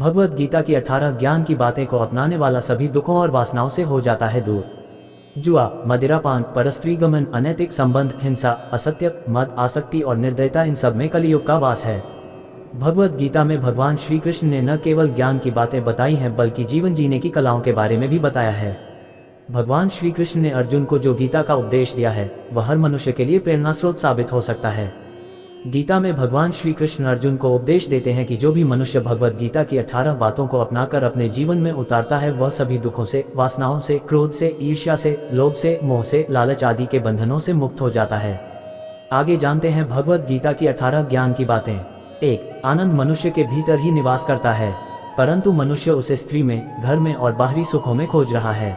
भगवद गीता की 18 ज्ञान की बातें को अपनाने वाला सभी दुखों और वासनाओं से हो जाता है दूर। जुआ, मदिरापान, परस्त्रीगमन, अनैतिक संबंध, हिंसा, असत्य, मद, आसक्ति और निर्दयता, इन सब में कलियुग का वास है। भगवद गीता में भगवान श्री कृष्ण ने न केवल ज्ञान की बातें बताई हैं बल्कि जीवन जीने की कलाओं के बारे में भी बताया है। भगवान श्री कृष्ण ने अर्जुन को जो गीता का उपदेश दिया है वह हर मनुष्य के लिए प्रेरणा स्रोत साबित हो सकता है। गीता में भगवान श्री कृष्ण अर्जुन को उपदेश देते हैं कि जो भी मनुष्य भगवद गीता की 18 बातों को अपनाकर अपने जीवन में उतारता है वह सभी दुखों से, वासनाओं से, क्रोध से, ईर्ष्या से, लोभ से, मोह से, लालच आदि के बंधनों से मुक्त हो जाता है। आगे जानते हैं भगवद गीता की 18 ज्ञान की बातें। 1. आनंद मनुष्य के भीतर ही निवास करता है, परंतु मनुष्य उसे स्त्री में, घर में और बाहरी सुखों में खोज रहा है।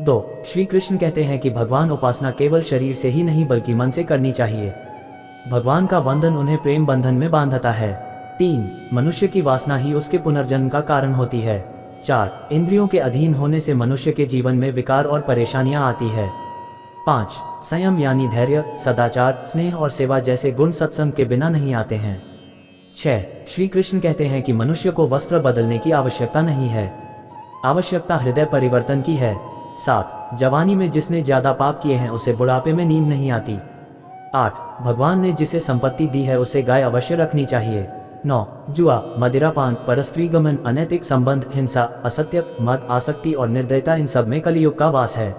2. श्री कृष्ण कहते हैं कि भगवान उपासना केवल शरीर से ही नहीं बल्कि मन से करनी चाहिए। भगवान का वंदन उन्हें प्रेम बंधन में बांधता है। 3. मनुष्य की वासना ही उसके पुनर्जन्म का कारण होती है। 4. इंद्रियों के अधीन होने से मनुष्य के जीवन में विकार और परेशानियां आती है। 5. संयम यानी धैर्य, सदाचार, स्नेह और सेवा जैसे गुण सत्संग के बिना नहीं आते हैं। 6. श्री कृष्ण कहते हैं कि मनुष्य को वस्त्र बदलने की आवश्यकता नहीं है, आवश्यकता हृदय परिवर्तन की है। 7. जवानी में जिसने ज्यादा पाप किए हैं उसे बुढ़ापे में नींद नहीं आती। 8. भगवान ने जिसे संपत्ति दी है उसे गाय अवश्य रखनी चाहिए। 9. जुआ, मदिरापान, परस्त्रीगमन, अनैतिक संबंध, हिंसा, असत्य, मद, आसक्ति और निर्दयता, इन सब में कलियुग का वास है।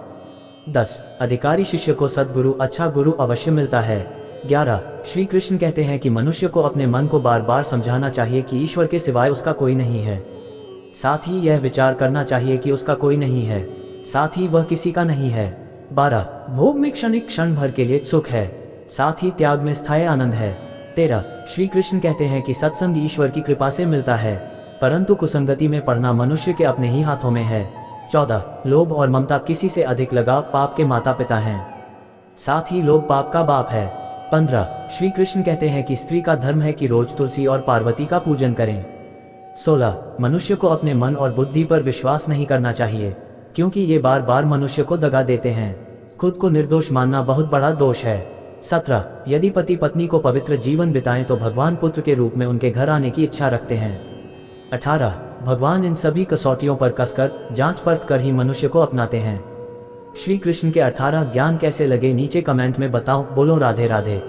10. अधिकारी शिष्य को सद्गुरु, अच्छा गुरु अवश्य मिलता है। 11. श्री कृष्ण कहते हैं कि मनुष्य को अपने मन को बार बार समझाना चाहिए कि ईश्वर के सिवाय उसका कोई नहीं है, साथ ही यह विचार करना चाहिए कि उसका कोई नहीं है, साथ ही वह किसी का नहीं है। 12. भोग में क्षणिक क्षण भर के लिए सुख है, साथ ही त्याग में स्थायी आनंद है। 13. श्री कृष्ण कहते हैं कि सत्संग ईश्वर की कृपा से मिलता है, परंतु कुसंगति में पड़ना मनुष्य के अपने ही हाथों में है। 14. लोभ और ममता, किसी से अधिक लगाव पाप के माता पिता हैं, साथ ही लोभ पाप का बाप है। 15. श्री कृष्ण कहते हैं कि स्त्री का धर्म है कि रोज तुलसी और पार्वती का पूजन करें। 16. मनुष्य को अपने मन और बुद्धि पर विश्वास नहीं करना चाहिए, क्योंकि ये बार बार मनुष्य को दगा देते हैं। खुद को निर्दोष मानना बहुत बड़ा दोष है। 17. यदि पति पत्नी को पवित्र जीवन बिताएं तो भगवान पुत्र के रूप में उनके घर आने की इच्छा रखते हैं। 18. भगवान इन सभी कसौटियों पर कसकर, जांच परख कर ही मनुष्य को अपनाते हैं। श्री कृष्ण के 18 ज्ञान कैसे लगे नीचे कमेंट में बताओ। बोलो राधे राधे।